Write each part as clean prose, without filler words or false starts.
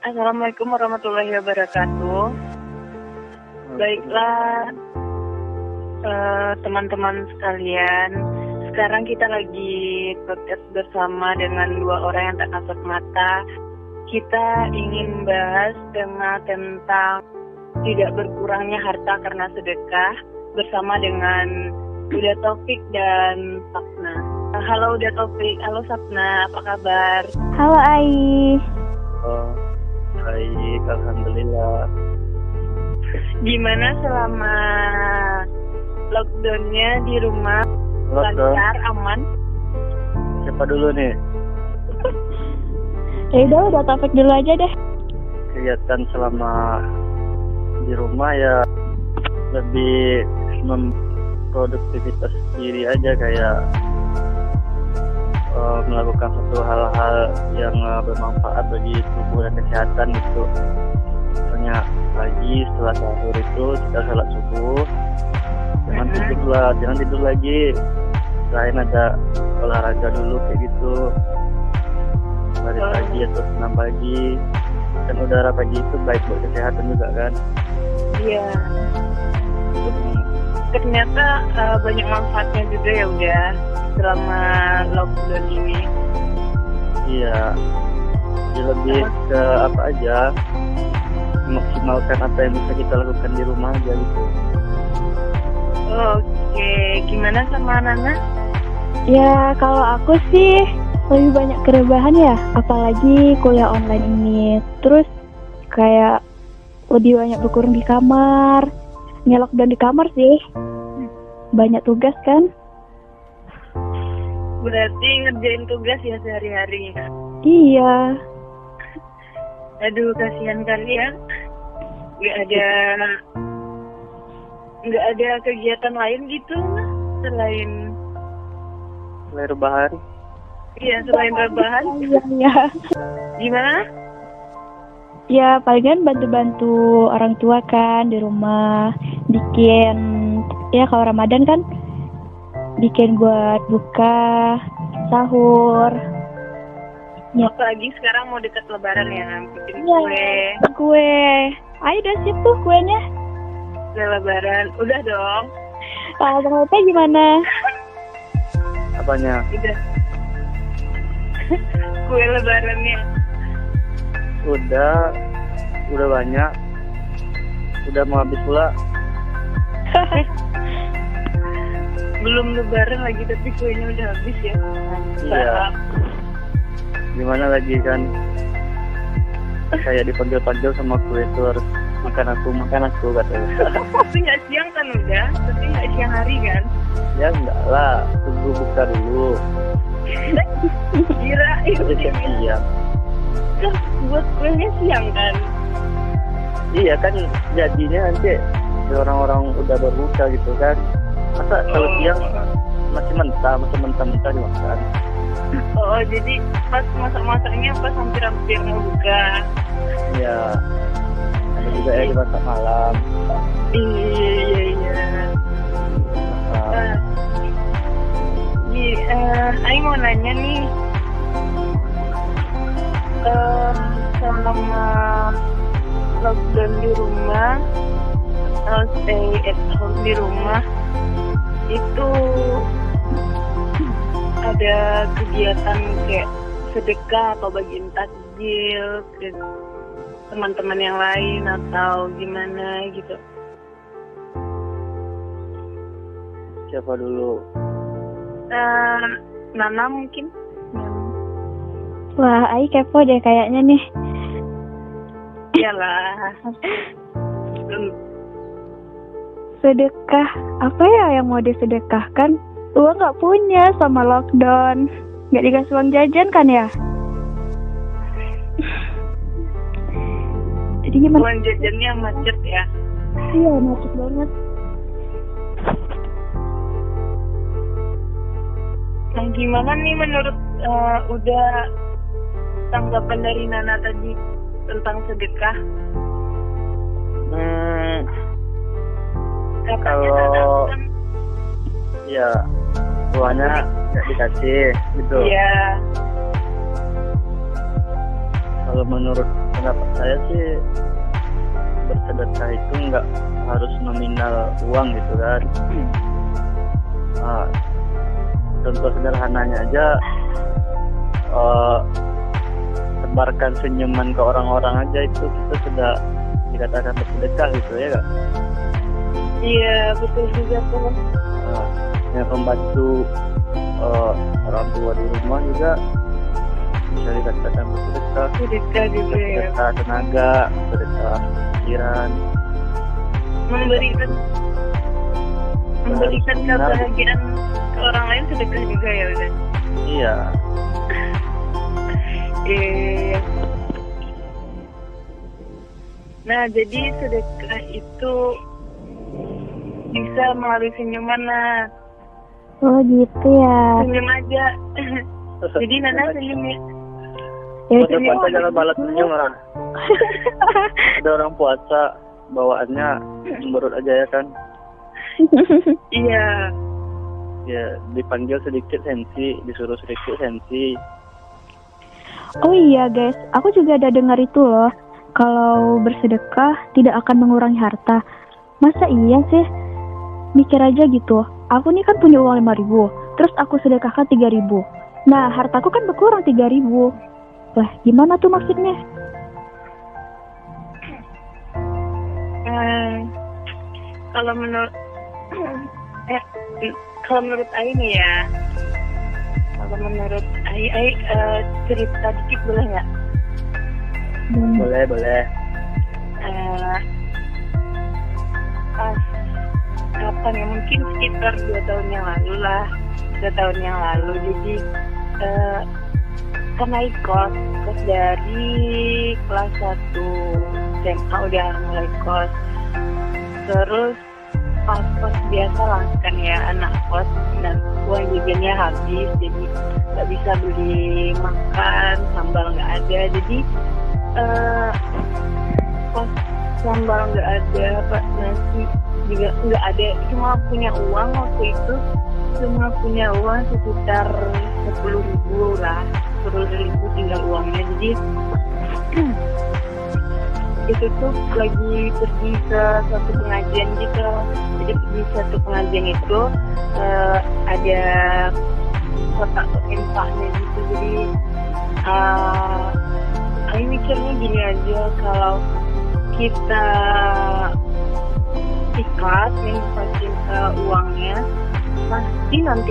Assalamualaikum warahmatullahi wabarakatuh. Baiklah, teman-teman sekalian, sekarang kita lagi podcast bersama dengan dua orang yang tak kasat mata. Kita ingin bahas tema tentang tidak berkurangnya harta karena sedekah bersama dengan Uda Taufik dan Sapna. Halo Uda Taufik, halo Sapna, apa kabar? Halo Ai. Baik, alhamdulillah. Gimana selama lockdownnya di rumah? Lancar, aman? Siapa dulu nih? Ya udah Taufik dulu aja deh. Kegiatan selama di rumah ya lebih memproduktivitas diri aja, kayak melakukan satu hal-hal yang bermanfaat bagi tubuh dan kesehatan gitu. Misalnya pagi setelah sahur itu kita sholat subuh, jangan tidur lagi. Selain ada olahraga dulu kayak gitu, lari pagi atau senam pagi. Dan udara pagi itu baik buat kesehatan juga kan. Iya. Ternyata banyak manfaatnya juga ya udah selama lockdown ini. Iya. Jadi lebih ke apa aja, memaksimalkan apa yang bisa kita lakukan di rumah aja gitu. Oke, gimana sama Nana? Ya kalau aku sih lebih banyak kerebahan ya, apalagi kuliah online ini. Terus kayak lebih banyak berkurung di kamar. Nge-lockdown di kamar sih. Banyak tugas kan? Berarti ngerjain tugas ya sehari-hari. Iya. Aduh, kasihan kalian. Nggak ada kegiatan lain gitu selain rebahan. Iya, selain rebahan. Iya. Gimana? Ya palingan bantu-bantu orang tua kan di rumah, bikin ya kalau Ramadan kan bikin buat buka, sahur. Ya. Apalagi sekarang mau dekat Lebaran ya, bikin kue. Ayo udah siap tuh kuenya. Kue Lebaran, udah dong. Kalau Bang Ope gimana? Apanya? Udah. Kue Lebarannya. Udah banyak. Udah mau habis pula. Belum Lebaran lagi tapi kuenya udah habis ya. Iya. Gimana lagi kan? Kayak dipanggil-panggil sama kue itu harus makan aku katanya. Tapi nggak siang kan udah? Tapi nggak siang hari kan? Ya enggak lah, tunggu buka dulu. Kirain siang. Kan buat kuenya siang kan? Iya kan, jadinya nanti orang-orang udah berbuka gitu kan. Masa kalau siang masih mentah dimakan. Oh, jadi pas masak-masaknya pas hampir mau buka. Iya. Ada juga ya dimasak malam. Iya. Aing mau nanya nih. Selama lockdown di rumah, stay at home di rumah, itu ada kegiatan kayak sedekah atau bagiin takjil ke teman-teman yang lain atau gimana gitu? Siapa dulu? Nana mungkin. Wah, Ai kepo deh kayaknya nih. Iyalah. Sedekah, apa ya yang mau disedekahkan? Uang nggak punya sama lockdown, nggak dikasih uang jajan kan ya? Jadi gimana? Uang jajannya macet ya? Iya, macet banget. Nah, gimana nih menurut udah tanggapan dari Nana tadi tentang sedekah? Kalau ya uangnya nggak dikasih gitu. Iya. Kalau menurut pendapat saya sih bersedekah itu nggak harus nominal uang gitu kan. Contoh sederhananya aja, sebarkan senyuman ke orang-orang aja itu kita sudah dikatakan bersedekah gitu ya kak. Iya betul juga tuh. Yang membantu orang tua di rumah juga bisa dikatakan bersedekah. Sedekah juga ya. Sedekah tenaga, sedekah pikiran. Memberikan kebahagiaan ke orang lain sedekah juga ya udah. Iya. Nah jadi sedekah itu bisa melalui senyuman lah. Oh gitu ya. Senyum aja. Jadi Nana senyum ya. Ya Puasa jangan balas senyum lah. Ada orang puasa bawaannya cemberut aja ya kan. Iya. Ya dipanggil sedikit sensi, disuruh sedikit sensi. Oh iya guys, aku juga ada dengar itu loh. Kalau bersedekah tidak akan mengurangi harta. Masa iya sih? Mikir aja gitu. Aku nih kan punya uang 5.000, terus aku sedekahkan 3.000. Nah, hartaku kan berkurang 3.000. Lah, gimana tuh maksudnya? Kalau menurut kalau menurut Aini ya. Kalau menurut Ai cerita dikit boleh nggak? Boleh. Pas kapan ya, mungkin sekitar 2 tahun yang lalu lah. 2 tahun yang lalu. Jadi kan naik kos dari kelas 1 SMA udah mulai kos. Terus pas biasa lah kan ya anak kos, dan uang jajannya habis, jadi nggak bisa beli makan, sambal nggak ada. Jadi pas sambal nggak ada, pas nasi juga nggak ada, cuma punya uang waktu itu, punya uang sekitar 10.000 lah, 10.000 tinggal uangnya. Jadi itu tuh lagi pergi ke suatu pengajian gitu. Jadi di suatu pengajian itu ada kotak infaknya gitu. Jadi aku mikirnya gini aja, kalau kita ikhlas menginvestasi uangnya,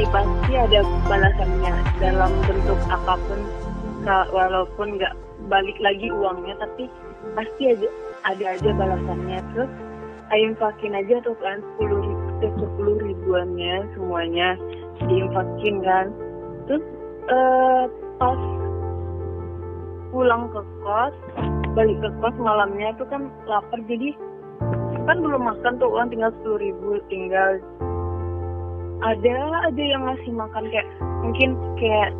pasti ada balasannya dalam bentuk apapun. Walaupun nggak balik lagi uangnya, tapi pasti ada aja balasannya. Terus infakin aja tuh kan 10 ribuannya semuanya diinfakin kan. Terus pas pulang ke kos, balik ke kos malamnya tuh kan lapar, jadi kan belum makan tuh, uang tinggal 10.000, tinggal ada aja yang ngasih makan, kayak mungkin kayak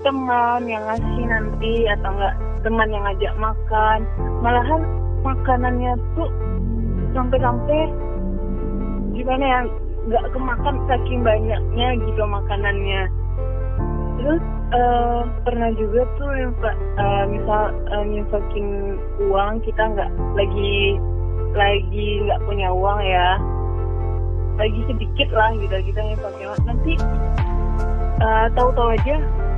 teman yang ngasih nanti, atau enggak teman yang ngajak makan. Malahan makanannya tuh sampai gimana ya, nggak kemakan saking banyaknya gitu makanannya. Terus pernah juga tuh misal nyimfakin uang, kita nggak lagi nggak punya uang ya, lagi sedikit lah gitu, kita nyimfakin uang, nanti tahu-tahu aja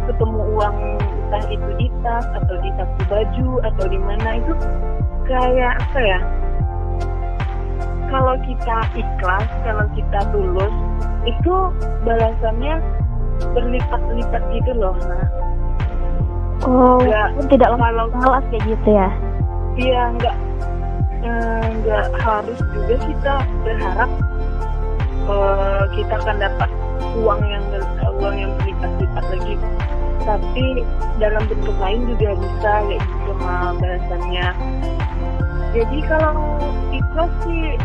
ketemu uang, entah itu di tas atau di saku baju atau di mana. Itu kayak apa ya, kalau kita ikhlas, kalau kita tulus, itu balasannya berlipat-lipat gitu loh. Nah, tidak malas kayak gitu ya? Iya, nggak harus juga kita berharap kita akan dapat uang yang berlipat-lipat lagi, tapi dalam bentuk lain juga bisa kayak gitu sama balasannya. Jadi kalau ikhlas sih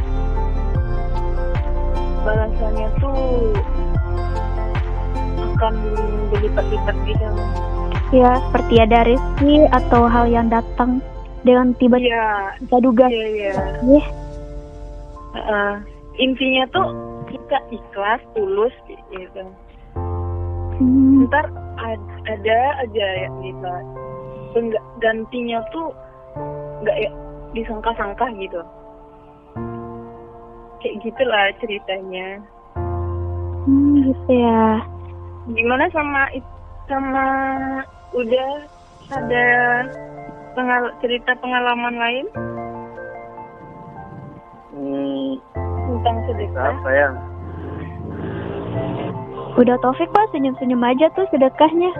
balasannya tuh akan berlipat-lipat gitu. Ya, seperti ada rezeki atau hal yang datang dengan tiba-tiba kita duga. Iya. Intinya tuh kita ikhlas, tulus gitu. Ntar ada aja ya gitu. Gantinya tuh nggak ya disangka-sangka gitu. Kayak gitulah ceritanya. Gitu ya. Gimana sama udah ada cerita pengalaman lain tentang sedekah? Apa ya? Udah Taufik Pak, senyum-senyum aja tuh sedekahnya.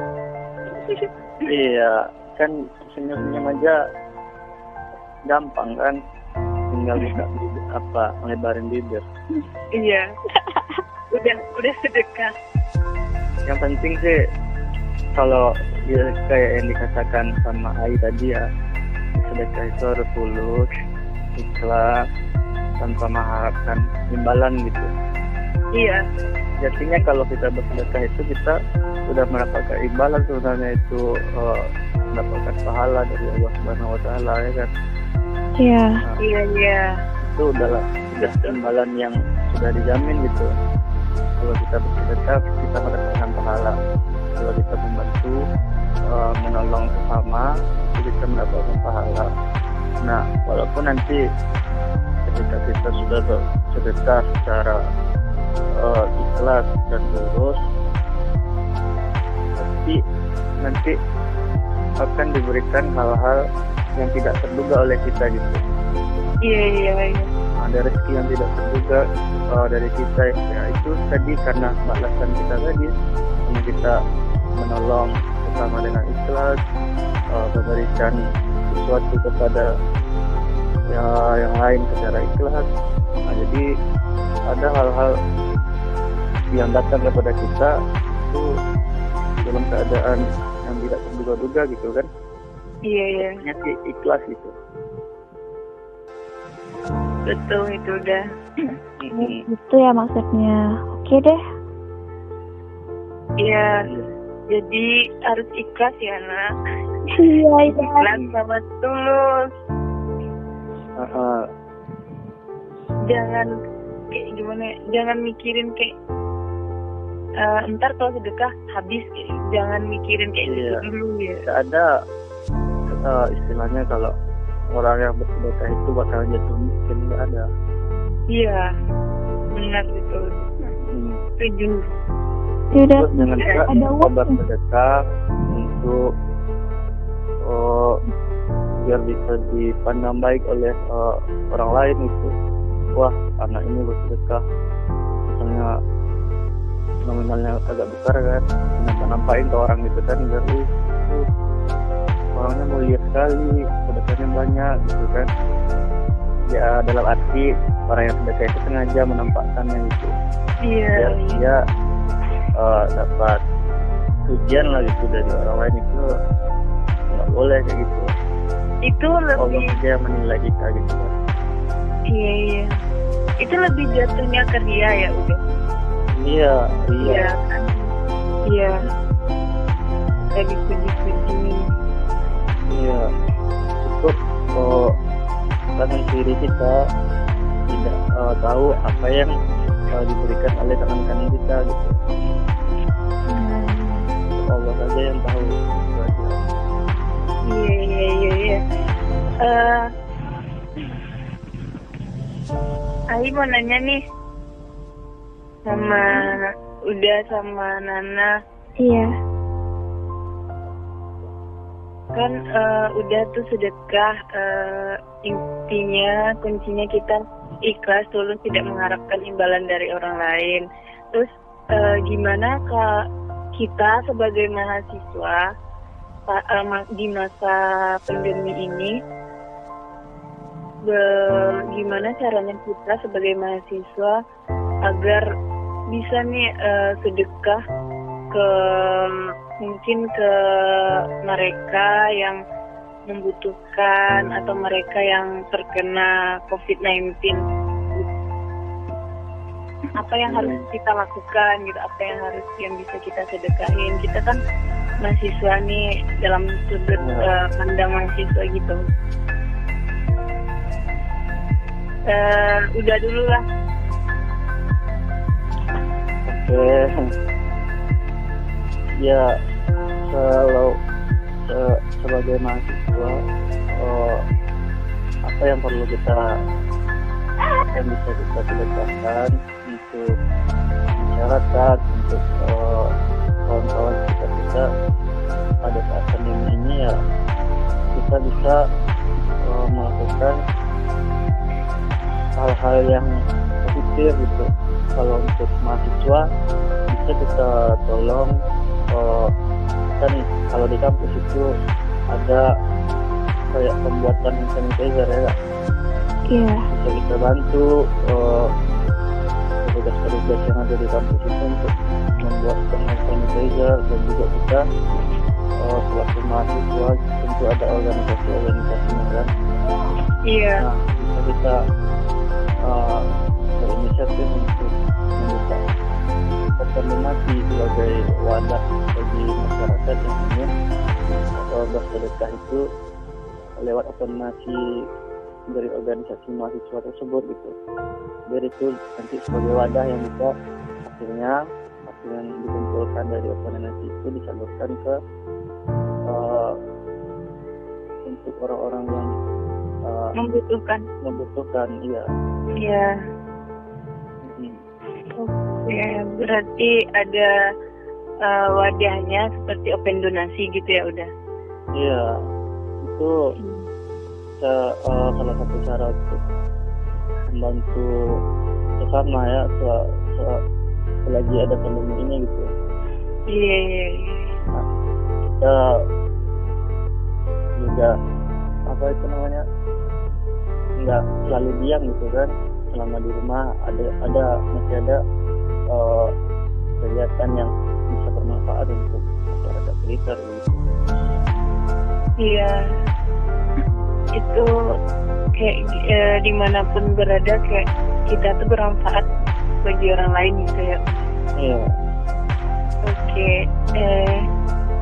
Iya, kan senyum-senyum aja gampang kan, tinggal buka ngelebarin bibir. Iya. udah sedekah. Yang penting sih kalau ya, kayak yang dikatakan sama Ai tadi ya, sedekah itu harus tulus, ikhlas, tanpa mengharapkan imbalan gitu. Iya. Jadinya kalau kita bersedekah itu kita sudah mendapatkan imbalan, sebenarnya itu mendapatkan pahala dari Allah Subhanahu Wa Taala, ya kan? Iya. Iya. Itu adalah imbalan yang sudah dijamin gitu. Kalau kita bersedekah kita mendapatkan pahala. Kalau kita membantu menolong sesama itu kita mendapatkan pahala. Nah, walaupun nanti ketika kita sudah bersedekah secara ikhlas dan lurus, tapi nanti akan diberikan hal-hal yang tidak terduga oleh kita gitu. Iya. Ada rezeki yang tidak terduga dari kita, ya itu tadi karena balasan kita tadi, karena kita menolong bersama dengan ikhlas, memberikan sesuatu kepada yang lain secara ikhlas. Nah, jadi ada hal-hal yang datang kepada kita itu dalam keadaan yang tidak terduga-duga gitu kan. Iya. Sih ikhlas gitu. Betul, itu udah. Itu ya maksudnya. Oke deh. Iya. Jadi harus ikhlas ya, Nak. Iya. Ikhlas sama tulus. Jangan kayak gimana? Jangan mikirin kayak ntar kalau sedekah habis, kayak jangan mikirin kayak gitu dulu ya. Ada istilahnya kalau orang yang bersedekah itu bakal jatuh miskin, nggak ada. Iya, benar betul. Setuju. Tidak. Terus jangan lupa bersedekah untuk biar bisa dipandang baik oleh orang lain itu. Wah, anak ini bersedekah, misalnya nominalnya agak besar kan, nampain ke orang gitu kan, biar orangnya mulia sekali, sedekahnya banyak gitu kan. Ya dalam arti orang yang sedekah itu sengaja menampakkannya gitu. Iya. Biar dia dapat ujian lah gitu dari orang lain, itu nggak boleh kayak gitu. Itu lebih. Allah dia menilai kita gitu kan. Iya. Itu lebih jatuhnya ke ria ya udah. Iya. Kan? Iya. Kayak dipuji-puji. Iya. Cukup tangan kiri kita tidak tahu apa yang diberikan oleh tangan kanan kita gitu. Allah saja yang tahu. Iya. Ai mau nanya nih sama Nana. Iya. Kan udah tuh sedekah, intinya kuncinya kita ikhlas, tulus, tidak mengharapkan imbalan dari orang lain. Terus gimana kita sebagai mahasiswa di masa pandemi ini, gimana caranya kita sebagai mahasiswa agar bisa nih sedekah mungkin ke mereka yang membutuhkan atau mereka yang terkena COVID-19. Apa yang harus kita lakukan gitu, apa yang bisa kita sedekahin. Kita kan mahasiswa nih, dalam sudut pandang mahasiswa gitu. Udah dulu lah. Oke. Ya, kalau sebagai mahasiswa apa yang perlu kita yang bisa kita sedekahkan untuk masyarakat, untuk kawan-kawan kita pada saat pandemi ini ya kita bisa melakukan hal-hal yang positif gitu. Kalau untuk mahasiswa bisa kita tolong kan kalau di kampus itu ada kayak pembuatan sanitizer ya Kak? Iya. Bisa kita bantu petugas-petugas yang ada di kampus itu untuk membuat hand sanitizer, dan juga kita selaku mahasiswa tentu ada organisasi-organisasinya kan. Iya. Nah, bisa kita berinisiatif untuk membuka open donasi sebagai wadah bagi masyarakat yang ingin bersedekah itu lewat open donasi dari organisasi mahasiswa tersebut gitu. Biar itu nanti sebagai wadah yang bisa hasilnya yang dikumpulkan dari open donasi itu disalurkan ke untuk orang-orang yang membutuhkan. Iya. Oke, berarti ada wadahnya seperti open donasi gitu ya udah. Iya, itu salah satu cara untuk membantu sesama ya selagi ada pandemi ini gitu. Iya. Nah, kita juga nggak selalu diam gitu kan, selama di rumah masih ada kegiatan yang bisa bermanfaat untuk masyarakat sekitar gitu. Iya, itu kayak dimanapun berada kayak kita tuh bermanfaat bagi orang lain gitu ya. Iya. Oke,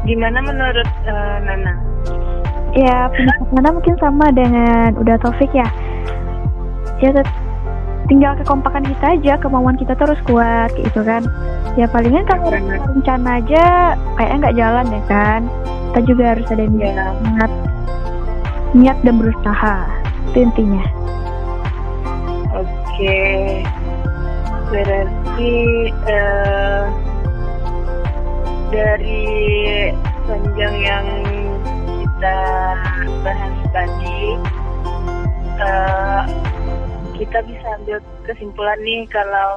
gimana menurut Nana? Ya, pendapat Nana mungkin sama dengan udah Taufik ya. Ya tinggal kekompakan kita aja, kemauan kita terus kuat gitu kan. Ya palingan kalau rencana aja kayaknya nggak jalan ya kan. Kita juga harus ada niat dan berusaha. Itu intinya. Oke, berarti dari panjang yang kita bahas tadi, kita bisa ambil kesimpulan nih kalau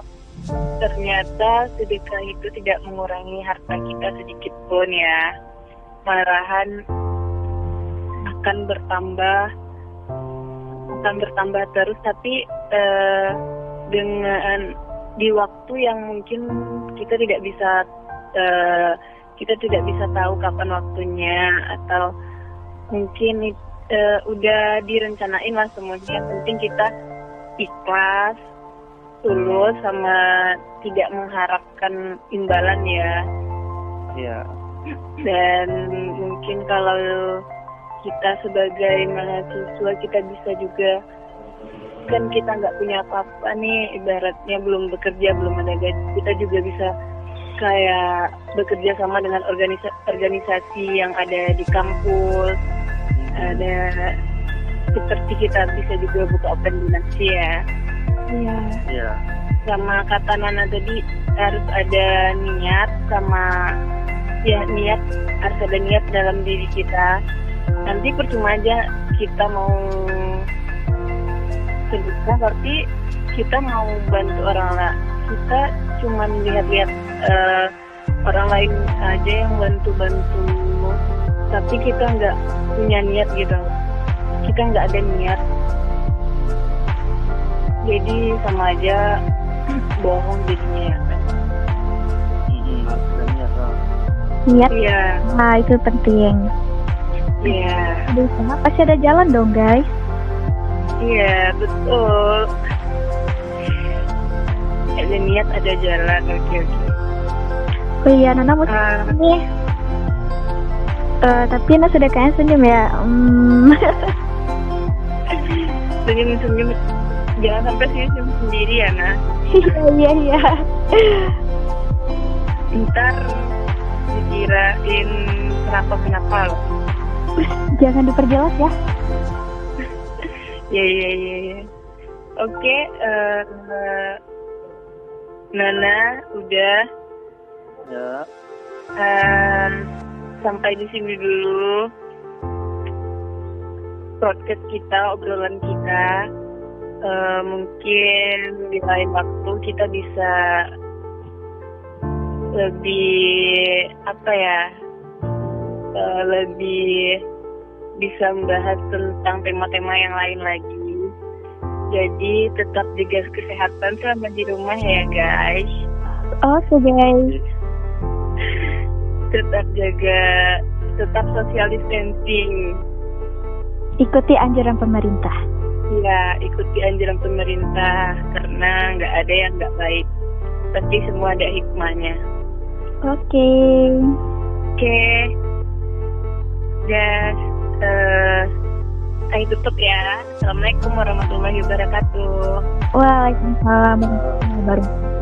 ternyata sedekah itu tidak mengurangi harta kita sedikit pun ya, malahan akan bertambah terus, tapi dengan di waktu yang mungkin kita tidak bisa tahu kapan waktunya, atau mungkin udah direncanain lah semuanya. Yang penting kita ikhlas, tulus, sama tidak mengharapkan imbalan ya. Iya. Dan mungkin kalau kita sebagai mahasiswa kita bisa juga, kan kita nggak punya apa-apa nih, ibaratnya belum bekerja, belum ada gaji, kita juga bisa kayak bekerja sama dengan organisasi yang ada di kampus. Ada seperti kita bisa juga buka open donasi ya. Iya. Sama kata Nana tadi, harus ada niat, sama ya niat, harus ada niat dalam diri kita. Nanti percuma aja kita mau sedekah berarti kita mau bantu orang lain, kita cuma lihat-lihat orang lain aja yang bantu-bantu, tapi kita nggak punya niat gitu, kita nggak ada niat, jadi sama aja bohong jadinya ya. Niat Iya. Nah itu penting. Iya. Di sana pasti ada jalan dong guys. Iya betul, ada niat ada jalan. Oke. Oh iya, Nana mau nih. Tapi Nana sudah kayaknya senyum ya. Senyum, jangan sampai senyum sendiri ya Nah. Iya. Ntar dikirain kenapa loh. Jangan diperjelas ya. Ya. Oke, Nana, udah. Ya. Sampai di sini dulu podcast kita, obrolan kita. Mungkin di lain waktu kita bisa lebih lebih bisa membahas tentang tema-tema yang lain lagi. Jadi tetap jaga kesehatan selama di rumah ya guys. Oke guys. Tetap social distancing. Ikuti anjuran pemerintah. Ya, ikuti anjuran pemerintah karena nggak ada yang nggak baik. Pasti semua ada hikmahnya. Oke. Dan saya tutup ya. Assalamualaikum warahmatullahi wabarakatuh. Waalaikumsalam warahmatullahi wabarakatuh.